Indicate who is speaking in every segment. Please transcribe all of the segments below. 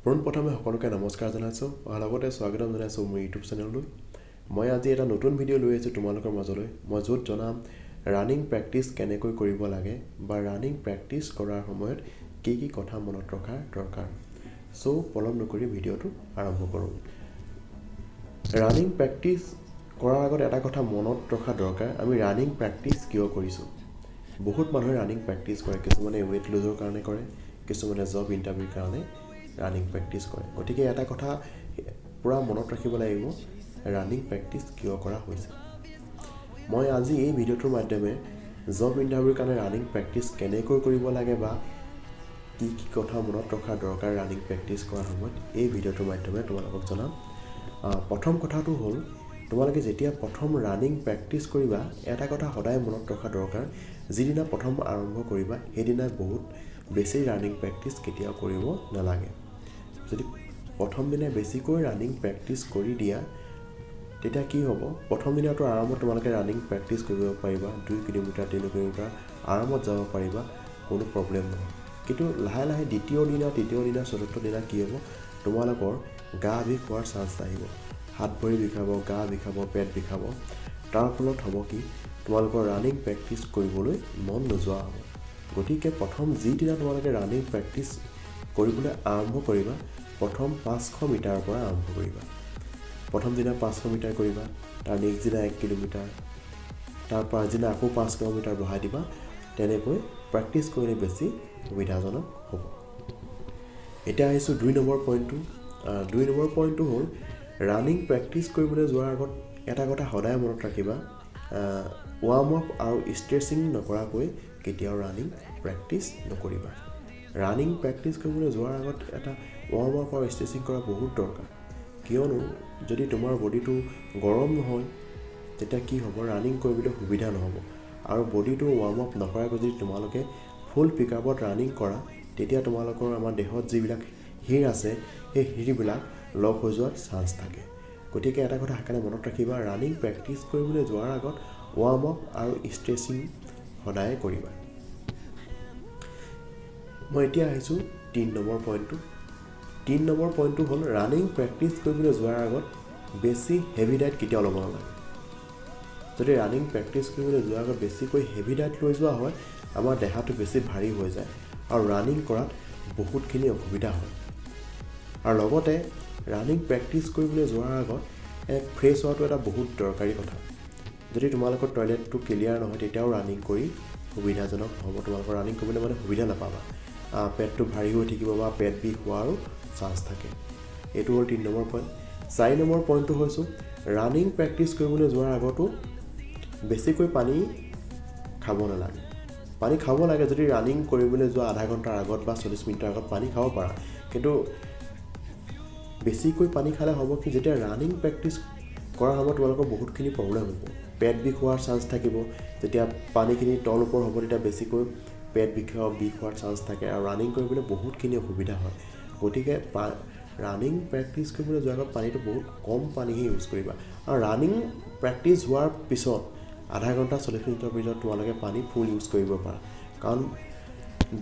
Speaker 1: পোনপ্ৰথমে সকলোকে নমস্কাৰ জনাইছোঁ আৰু লগতে স্বাগতম জনাইছোঁ মোৰ ইউটিউব চেনেললৈ। মই আজি এটা নতুন ভিডিঅ' লৈ আহিছোঁ তোমালোকৰ মাজলৈ। মই য'ত জনাম ৰানিং প্ৰেক্টিচ কেনেকৈ কৰিব লাগে বা ৰানিং প্ৰেক্টিচ কৰাৰ সময়ত কি কি কথা মনত ৰখাৰ দৰকাৰ। সো পলম নকৰি ভিডিঅ'টো আৰম্ভ কৰোঁ। ৰানিং প্ৰেক্টিচ কৰাৰ আগত এটা কথা মনত ৰখা দৰকাৰ, আমি ৰানিং প্ৰেক্টিচ কিয় কৰিছোঁ। বহুত মানুহে ৰানিং প্ৰেক্টিচ কৰে, কিছুমানে ৱেইট লুজৰ কাৰণে কৰে, কিছুমানে জব ইণ্টাৰভিউৰ কাৰণে ৰানিং প্ৰেক্টিচ কৰে। গতিকে এটা কথা পূৰা মনত ৰাখিব লাগিব, ৰানিং প্ৰেক্টিচ কিয় কৰা হৈছে। মই আজি এই ভিডিঅ'টোৰ মাধ্যমে জব ইণ্টাৰভিউৰ কাৰণে ৰানিং প্ৰেক্টিচ কেনেকৈ কৰিব লাগে বা কি কি কথা মনত ৰখাৰ দৰকাৰ ৰানিং প্ৰেক্টিচ কৰাৰ সময়ত এই ভিডিঅ'টোৰ মাধ্যমে তোমালোকক জনাম। প্ৰথম কথাটো হ'ল, তোমালোকে যেতিয়া প্ৰথম ৰানিং প্ৰেক্টিচ কৰিবা এটা কথা সদায় মনত ৰখা দৰকাৰ, যিদিনা প্ৰথম আৰম্ভ কৰিবা সেইদিনা বহুত বেছি ৰানিং প্ৰেক্টিচ কেতিয়াও কৰিব নালাগে। যদি প্ৰথম দিনা বেছিকৈ ৰানিং প্ৰেক্টিচ কৰি দিয়া তেতিয়া কি হ'ব, প্ৰথম দিনাটো আৰামত তোমালোকে ৰানিং প্ৰেক্টিচ কৰিব পাৰিবা, 2 কিলোমিটাৰ 3 কিলোমিটাৰ আৰামত যাব পাৰিবা, কোনো প্ৰব্লেম নহয়। কিন্তু লাহে লাহে দ্বিতীয় দিনা, তৃতীয় দিনা, চতুৰ্থ দিনা কি হ'ব, তোমালোকৰ গা বিষ হোৱাৰ চান্স আহিব। হাত ভৰি বিষাব, গা বিষাব, পেট বিষাব। তাৰ ফলত হ'ব কি, তোমালোকৰ ৰানিং প্ৰেক্টিচ কৰিবলৈ মন নোযোৱা হ'ব। গতিকে প্ৰথম যিদিনা তোমালোকে ৰানিং প্ৰেক্টিচ কৰিবলৈ আৰম্ভ কৰিবা, প্ৰথম 500 মিটাৰৰ পৰা আৰম্ভ কৰিবা। প্ৰথম দিনা 500 মিটাৰ কৰিবা, তাৰ নেক্সট দিনা 1 কিলোমিটাৰ, তাৰ পাছদিনা আকৌ 5 কিলোমিটাৰ বঢ়াই দিবা। তেনেকৈ প্ৰেক্টিচ কৰিলে বেছি সুবিধাজনক হ'ব। এতিয়া আহিছোঁ 2 নম্বৰ পইণ্টটো। 2 নম্বৰ পইণ্টটো হ'ল, ৰানিং প্ৰেক্টিচ কৰিবলৈ যোৱাৰ আগত এটা কথা সদায় মনত ৰাখিবা, ৱাৰ্ম আপ আৰু ষ্ট্ৰেচিং নকৰাকৈ কেতিয়াও ৰানিং প্ৰেক্টিচ নকৰিবা। ৰানিং প্ৰেক্টিচ কৰিবলৈ যোৱাৰ আগত এটা ৱাৰ্ম আপ আৰু ষ্ট্ৰেচিং কৰা বহুত দৰকাৰ। কিয়নো যদি তোমাৰ বডিটো গৰম নহয় তেতিয়া কি হ'ব, ৰানিং কৰিবলৈ সুবিধা নহ'ব। আৰু বডিটো ৱাৰ্ম আপ নকৰাকৈ যদি তোমালোকে ফুল পিকআপত ৰানিং কৰা, তেতিয়া তোমালোকৰ আমাৰ দেহত যিবিলাক হিৰ আছে সেই হিৰবিলাক লগ হৈ যোৱাৰ চান্স থাকে। গতিকে এটা কথা সেইকাৰণে মনত ৰাখিবা, ৰানিং প্ৰেক্টিচ কৰিবলৈ যোৱাৰ আগত ৱাৰ্ম আপ আৰু ষ্ট্ৰেচিং সদায় কৰিবা। মই এতিয়া আহিছোঁ 3 নম্বৰ পইণ্টটো। 3 নম্বৰ পইণ্টটো হ'ল, ৰানিং প্ৰেক্টিচ কৰিবলৈ যোৱাৰ আগত বেছি হেভি ডায়েট কেতিয়াও ল'ব নালাগে। যদি ৰানিং প্ৰেক্টিচ কৰিবলৈ যোৱাৰ আগত বেছিকৈ হেভি ডায়েট লৈ যোৱা হয়, আমাৰ দেহাটো বেছি ভাৰী হৈ যায় আৰু ৰানিং কৰাত বহুতখিনি অসুবিধা হয়। আৰু লগতে ৰানিং প্ৰেক্টিচ কৰিবলৈ যোৱাৰ আগত ফ্ৰেছ হোৱাটো এটা বহুত দৰকাৰী কথা। যদি তোমালোকৰ টয়লেটটো ক্লিয়াৰ নহয় তেতিয়াও ৰানিং কৰি সুবিধাজনক হ'ব। তোমালোকৰ ৰানিং কৰিবলৈ মানে সুবিধা নাপাবা, পেটটো ভাৰী হৈ থাকিব বা পেট বিষ হোৱাৰো চান্স থাকে। এইটো হ'ল 3 নম্বৰ পইণ্ট। 4 নম্বৰ পইণ্টটো হৈছোঁ, ৰানিং প্ৰেক্টিচ কৰিবলৈ যোৱাৰ আগতো বেছিকৈ পানী খাব নালাগে। পানী খাব লাগে, যদি ৰানিং কৰিবলৈ যোৱা আধা ঘণ্টাৰ আগত বা 40 মিনিটৰ আগত পানী খাব পাৰা। কিন্তু বেছিকৈ পানী খালে হ'ব কি, যেতিয়া ৰানিং প্ৰেক্টিচ কৰাৰ সময়ত তোমালোকৰ বহুতখিনি প্ৰব্লেম হ'ব। পেট বিষ হোৱাৰ চান্স থাকিব। যেতিয়া পানীখিনি তল ওপৰ হ'ব তেতিয়া বেছিকৈ পেট বিষ হোৱাৰ চান্স থাকে আৰু ৰানিং কৰিবলৈ বহুতখিনি অসুবিধা হয়। গতিকে ৰানিং প্ৰেক্টিচ কৰিবলৈ যোৱাৰ আগত পানীটো বহুত কম পানীহে ইউজ কৰিবা। আৰু ৰানিং প্ৰেক্টিচ হোৱাৰ পিছত আধা ঘণ্টা 40 মিনিটৰ পিছত তোমালোকে পানী ফুল ইউজ কৰিব পাৰা, কাৰণ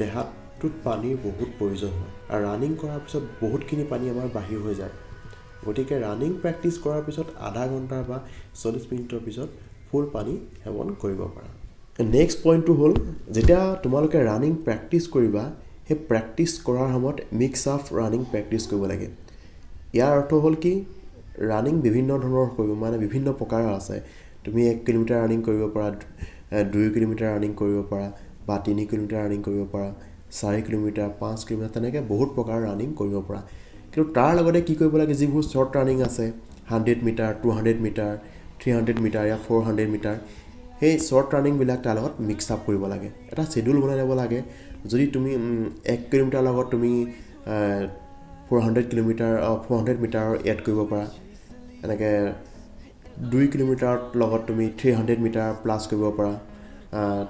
Speaker 1: দেহাটোত পানীৰ বহুত প্ৰয়োজন হয়। আৰু ৰানিং কৰাৰ পিছত বহুতখিনি পানী আমাৰ বাহিৰ হৈ যায়। গতিকে ৰানিং প্ৰেক্টিচ কৰাৰ পিছত আধা ঘণ্টা বা 40 মিনিটৰ পিছত ফুল পানী সেৱন কৰিব পাৰা। নেক্সট পইণ্টটো হ'ল, যেতিয়া তোমালোকে ৰানিং প্ৰেক্টিচ কৰিবা, সেই প্ৰেক্টিচ কৰাৰ সময়ত মিক্স আপ ৰানিং প্ৰেক্টিচ কৰিব লাগে। ইয়াৰ অৰ্থ হ'ল কি, ৰানিং বিভিন্ন ধৰণৰ কৰিব, মানে বিভিন্ন প্ৰকাৰৰ আছে। তুমি 1 কিলোমিটাৰ ৰানিং কৰিব পাৰা, 2 কিলোমিটাৰ ৰানিং কৰিব পাৰা বা 3 কিলোমিটাৰ ৰানিং কৰিব পাৰা, 4 কিলোমিটাৰ, 5 কিলোমিটাৰ, তেনেকৈ বহুত প্ৰকাৰৰ ৰানিং কৰিব পাৰা। কিন্তু তাৰ লগতে কি কৰিব লাগে, যিবোৰ শ্বৰ্ট ৰানিং আছে 100 মিটাৰ, 200 মিটাৰ, 300 মিটাৰ या 400 মিটাৰ, সেই শ্বৰ্ট ৰানিংবিলাক তাৰ লগত মিক্স আপ কৰিব লাগে। এটা শ্বেডিউল বনাই ল'ব লাগে। যদি তুমি 1 কিলোমিটাৰ লগত তুমি 400 মিটাৰ এড কৰিব পাৰা, এনেকৈ 2 কিলোমিটাৰ লগত তুমি 300 মিটাৰ প্লাছ কৰিব পাৰা,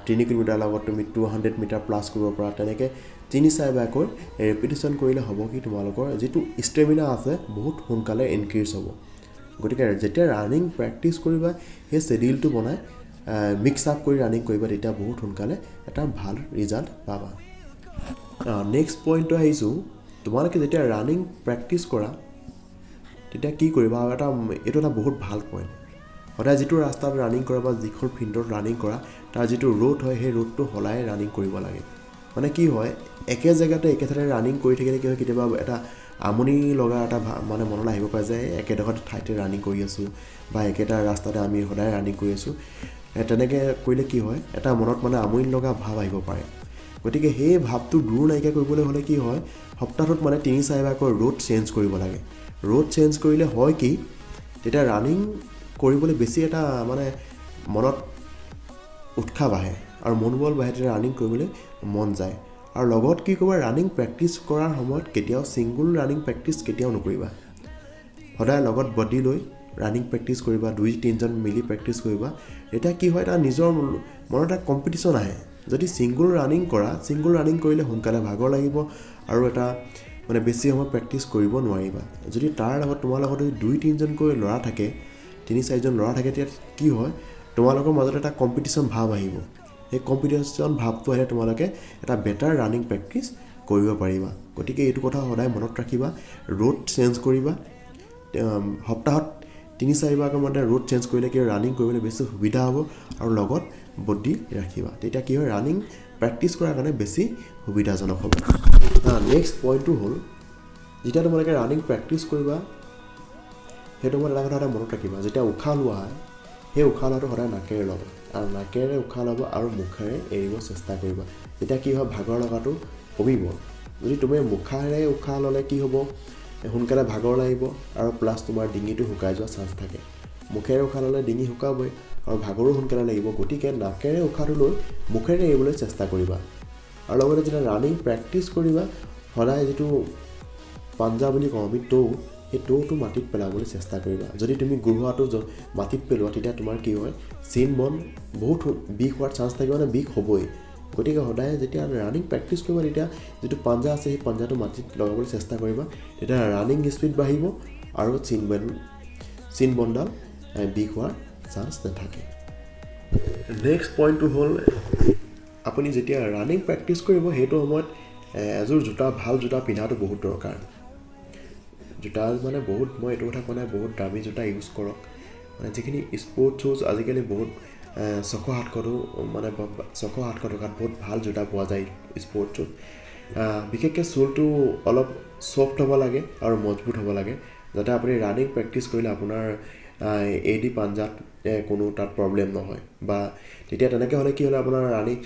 Speaker 1: 3 কিলোমিটাৰ লগত তুমি 200 মিটাৰ প্লাছ কৰিব পাৰা। তেনেকৈ 3-4 বাৰকৈ ৰেপিটেশ্যন কৰিলে হ'ব কি, তোমালোকৰ যিটো ষ্টেমিনা আছে বহুত সোনকালে ইনক্ৰিজ হ'ব। গতিকে যেতিয়া ৰানিং প্ৰেক্টিচ কৰিবা, সেই শ্বেডিউলটো বনাই মিক্স আপ কৰি ৰানিং কৰিবা, তেতিয়া বহুত সোনকালে এটা ভাল ৰিজাল্ট পাবা। নেক্সট পইণ্টটো আহিছোঁ, তোমালোকে যেতিয়া ৰানিং প্ৰেক্টিছ কৰা তেতিয়া কি কৰিবা এইটো এটা বহুত ভাল পইণ্ট সদায় যিটো ৰাস্তাত ৰানিং কৰা বা যিখন ফিল্ডত ৰানিং কৰা তাৰ যিটো ৰোড হয় সেই ৰোডটো সলাই ৰানিং কৰিব লাগে মানে কি হয় একে জেগাতে একেঠাইতে ৰানিং কৰি থাকিলে কি হয় কেতিয়াবা এটা আমনি লগা এটা মানে মনলৈ আহিব পাৰে যে একেডোখৰ ঠাইতে ৰানিং কৰি আছোঁ বা একেটা ৰাস্তাতে আমি সদায় ৰানিং কৰি আছোঁ তেনেকৈ কৰিলে কি হয় এটা মনত মানে আমনি লগা ভাৱ আহিব পাৰে গতিকে সেই ভাৱটো দূৰ নাইকিয়া কৰিবলৈ হ'লে কি হয় সপ্তাহটোত মানে ৩-৪বাৰকৈ ৰোড চেঞ্জ কৰিব লাগে ৰোড চেঞ্জ কৰিলে হয় কি তেতিয়া ৰানিং কৰিবলৈ বেছি এটা মানে মনত উৎসাহ বাঢ়ে আৰু মনোবল বাঢ়ে তেতিয়া ৰানিং কৰিবলৈ মন যায় আৰু লগত কি কৰিবা ৰানিং প্ৰেক্টিছ কৰাৰ সময়ত কেতিয়াও ছিংগুল ৰানিং প্ৰেক্টিছ কেতিয়াও নকৰিবা সদায় লগত বডি লৈ ৰানিং প্ৰেক্টিছ কৰিবা 2-3জন মিলি প্ৰেক্টিছ কৰিবা এটা কি হয় এটা নিজৰ মনত এটা কম্পিটিশ্যন আহে যদি ছিংগুল ৰানিং কৰিলে সোনকালে ভাগৰ লাগিব আৰু এটা মানে বেছি সময় প্ৰেক্টিছ কৰিব নোৱাৰিবা যদি তাৰ লগত তোমাৰ লগত 2-3জনকৈ ল'ৰা থাকে 3-4জন ল'ৰা থাকে তেতিয়া কি হয় তোমালোকৰ মাজত এটা কম্পিটিশ্যন ভাৱ আহিব সেই কম্পিটিশ্যন ভাৱটো আহিলে তোমালোকে এটা বেটাৰ ৰানিং প্ৰেক্টিছ কৰিব পাৰিবা গতিকে এইটো কথা সদায় মনত ৰাখিবা ৰোড চেঞ্জ কৰিবা সপ্তাহত 3-4বাৰকৈ মানে ৰোড চেঞ্জ কৰিলে কি ৰানিং কৰিবলৈ বেছি সুবিধা হ'ব আৰু লগত বডি ৰাখিবা তেতিয়া কি হয় ৰানিং প্ৰেক্টিছ কৰাৰ কাৰণে বেছি সুবিধাজনক হ'ব নেক্সট পইণ্টটো হ'ল যেতিয়া তোমালোকে ৰানিং প্ৰেক্টিছ কৰিবা সেইটো মই এটা কথা এটা মনত ৰাখিবা যেতিয়া উশাহ লোৱা হয় সেই উশাহ লোৱাটো সদায় নাকেৰে ল'বা আৰু নাকেৰে উশাহ ল'ব আৰু মুখেৰে এৰিব চেষ্টা কৰিবা তেতিয়া কি হয় ভাগৰ লগাটো কমিব যদি তুমি মুখেৰে উশাহ ল'লে কি হ'ব সোনকালে ভাগৰ লাগিব আৰু প্লাছ তোমাৰ ডিঙিটো শুকাই যোৱা চান্স থাকে মুখেৰে উশাহ ল'লে ডিঙি শুকাবই আৰু ভাগৰো সোনকালে লাগিব গতিকে নাকেৰে উশাহটো লৈ মুখেৰে এৰিবলৈ চেষ্টা কৰিবা আৰু লগতে যেতিয়া ৰানিং প্ৰেক্টিছ কৰিবা সদায় যিটো পাঞ্জা বুলি কওঁ আমি সেই টৌটো মাটিত পেলাবলৈ চেষ্টা কৰিবা যদি তুমি গুৰুৱাটো মাটিত পেলোৱা তেতিয়া তোমাৰ কি হয় চিন বন বহুত বিষ হোৱাৰ চান্স থাকিব মানে বিষ হ'বই গতিকে সদায় যেতিয়া ৰানিং প্ৰেক্টিছ কৰিবা তেতিয়া যিটো পাঞ্জা আছে সেই পাঞ্জাটো মাটিত লগাবলৈ চেষ্টা কৰিবা তেতিয়া ৰানিং স্পীড বাঢ়িব আৰু চিন বনডাল বিষ হোৱাৰ চান্স নাথাকে নেক্সট পইণ্টটো হ'ল আপুনি যেতিয়া ৰানিং প্ৰেক্টিছ কৰিব সেইটো সময়ত এযোৰ ভাল জোতা পিন্ধাটো বহুত দৰকাৰ জোতা মানে বহুত মই এইটো কথা কোৱা নাই বহুত দামী জোতা ইউজ কৰক মানে যিখিনি স্পৰ্টছ শ্বুজ আজিকালি বহুত 600-700 মানে 600-800 টকাত বহুত ভাল জোতা পোৱা যায় স্পৰ্টছ শ্বুজ বিশেষকৈ চোলটো অলপ ছফ্ট হ'ব লাগে আৰু মজবুত হ'ব লাগে যাতে আপুনি ৰানিং প্ৰেক্টিছ কৰিলে আপোনাৰ এডি পাঞ্জাত কোনো তাত প্ৰব্লেম নহয় বা তেতিয়া তেনেকৈ হ'লে কি হ'লে আপোনাৰ ৰানিং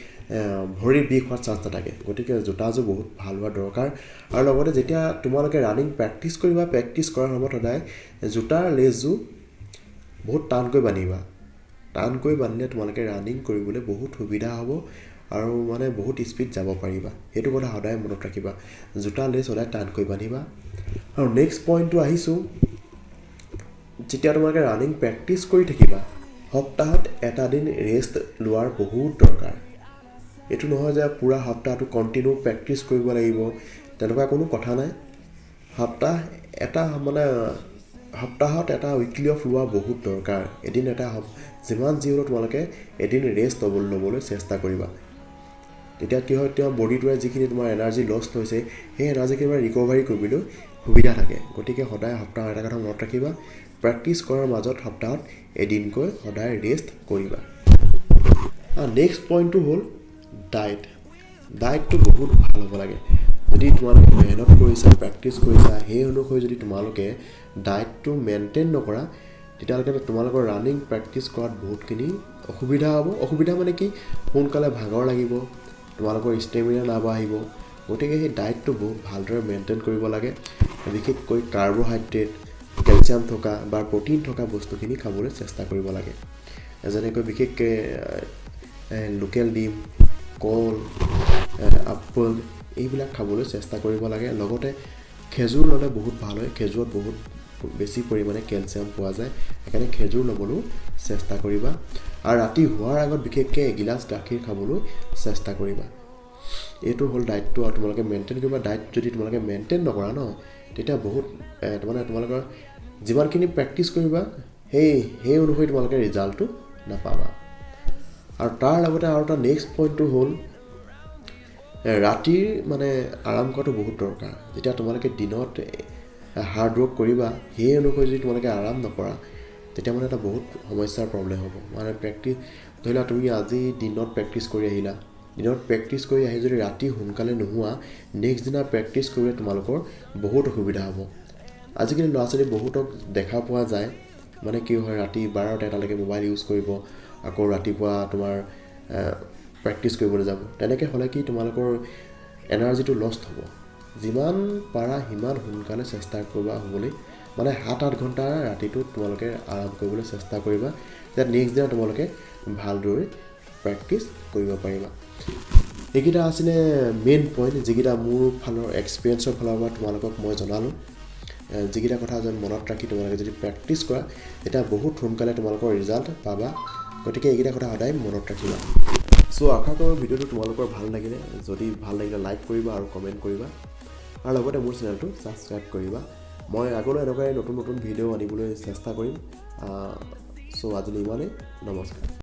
Speaker 1: ভৰিৰ বিষ হোৱাৰ চান্স নাথাকে গতিকে জোতাযোৰ বহুত ভাল হোৱা দৰকাৰ আৰু লগতে যেতিয়া তোমালোকে ৰানিং প্ৰেক্টিছ কৰিবা প্ৰেক্টিছ কৰাৰ সময়ত সদায় জোতাৰ লেচযোৰ বহুত টানকৈ বান্ধিলে তোমালোকে ৰানিং কৰিবলৈ বহুত সুবিধা হ'ব আৰু মানে বহুত স্পীড যাব পাৰিবা সেইটো কথা সদায় মনত ৰাখিবা জোতাৰ লেচ সদায় টানকৈ বান্ধিবা আৰু নেক্সট পইণ্টটো আহিছোঁ যেতিয়া তোমালোকে ৰানিং প্ৰেক্টিছ কৰি থাকিবা সপ্তাহত এটা দিন ৰেষ্ট লোৱাৰ বহুত দৰকাৰ এইটো নহয় যে পুৰা সপ্তাহটো কণ্টিনিউ প্ৰেক্টিছ কৰিব লাগিব তেনেকুৱা কোনো কথা নাই সপ্তাহত এটা উইকলি অফ লোৱা বহুত দৰকাৰ এদিন এটা যিমান যি হ'লেও তোমালোকে এদিন ৰেষ্ট ল'বলৈ চেষ্টা কৰিবা তেতিয়া কি হয় তোমাৰ বডিটোৱে যিখিনি তোমাৰ এনাৰ্জি লছ হৈছে সেই এনাৰ্জিখিনি ৰিকভাৰী কৰিবলৈ সুবিধা থাকে গতিকে সদায় সপ্তাহত এটা কথা মনত ৰাখিবা প্ৰেক্টিছ কৰাৰ মাজত সপ্তাহত এদিনকৈ সদায় ৰেষ্ট কৰিবা নেক্সট পইণ্টটো হ'ল ডায়েটটো বহুত ভাল হ'ব লাগে যদি তোমালোকে মেহনত কৰিছা প্ৰেক্টিছ কৰিছা সেই অনুসৰি যদি তোমালোকে ডায়েটটো মেইনটেইন নকৰা তেতিয়ালৈকে তোমালোকৰ ৰানিং প্ৰেক্টিছ কৰাত বহুতখিনি অসুবিধা মানে কি সোনকালে ভাগৰ লাগিব তোমালোকৰ ষ্টেমিনা নাবাঢ়িব গতিকে সেই ডায়েটটো বহুত ভালদৰে মেইনটেইন কৰিব লাগে বিশেষকৈ কাৰ্বহাইড্ৰেট কেলছিয়াম থকা বা প্ৰটিন থকা বস্তুখিনি খাবলৈ চেষ্টা কৰিব লাগে যেনেকৈ বিশেষকৈ লোকেল ডিম কল আপেল এইবিলাক খাবলৈ চেষ্টা কৰিব লাগে লগতে খেজুৰ ল'লে বহুত ভাল হয় খেজুৰত বহুত বেছি পৰিমাণে কেলছিয়াম পোৱা যায় সেইকাৰণে খেজুৰ ল'বলৈও চেষ্টা কৰিবা আৰু ৰাতি হোৱাৰ আগত বিশেষকৈ এগিলাচ গাখীৰ খাবলৈ চেষ্টা কৰিবা এইটো হ'ল ডায়েটটো আৰু তোমালোকে মেইনটেইন কৰিবা ডায়েট যদি তোমালোকে মেইনটেইন নকৰা ন তেতিয়া বহুত মানে তোমালোকৰ যিমানখিনি প্ৰেক্টিছ কৰিবা সেই অনুসৰি তোমালোকে ৰিজাল্টটো নাপাবা আৰু তাৰ লগতে আৰু এটা নেক্সট পইণ্টটো হ'ল ৰাতিৰ মানে আৰাম কৰাটো বহুত দৰকাৰ যেতিয়া তোমালোকে দিনত হাৰ্ড ৱৰ্ক কৰিবা সেই অনুসৰি যদি তোমালোকে আৰাম নকৰা তেতিয়া মানে এটা বহুত সমস্যাৰ প্ৰব্লেম হ'ব মানে প্ৰেক্টিছ ধৰি লোৱা তুমি আজি দিনত প্ৰেক্টিছ কৰি আহিলা দিনত প্ৰেক্টিছ কৰি আহি যদি ৰাতি সোনকালে নোহোৱা নেক্সট দিনা প্ৰেক্টিছ কৰিলে তোমালোকৰ বহুত অসুবিধা হ'ব আজিকালি ল'ৰা ছোৱালী বহুতক দেখা পোৱা যায় মানে কি হয় ৰাতি 12টা এটালৈকে মোবাইল ইউজ কৰিব আকৌ ৰাতিপুৱা তোমাৰ প্ৰেক্টিছ কৰিবলৈ যাব তেনেকৈ হ'লে কি তোমালোকৰ এনাৰ্জিটো লষ্ট হ'ব যিমান পাৰা সিমান সোনকালে চেষ্টা কৰিবা হ'বলৈ মানে 7-8 ঘণ্টা ৰাতিটো তোমালোকে আৰাম কৰিবলৈ চেষ্টা কৰিবা যে নেক্সট দিনা তোমালোকে ভালদৰে প্ৰেক্টিছ কৰিব পাৰিবা এইকেইটা আছিলে মেইন পইণ্ট যিকেইটা মোৰ ফালৰ এক্সপিৰিয়েঞ্চৰ ফালৰ পৰা তোমালোকক মই জনালোঁ যিকেইটা কথা যেন মনত ৰাখি তোমালোকে যদি প্ৰেক্টিছ কৰা তেতিয়া বহুত সোনকালে তোমালোকৰ ৰিজাল্ট পাবা গতিকে এইকেইটা কথা সদায় মনত ৰাখিবা সো আশা কৰোঁ ভিডিঅ'টো তোমালোকৰ ভাল লাগিলে যদি ভাল লাগিলে লাইক কৰিবা আৰু কমেণ্ট কৰিবা আৰু লগতে মোৰ চেনেলটো ছাবস্ক্ৰাইব কৰিবা মই আগলৈ এনেকুৱাই নতুন নতুন ভিডিঅ' আনিবলৈ চেষ্টা কৰিম সো আজিলৈ ইমানেই নমস্কাৰ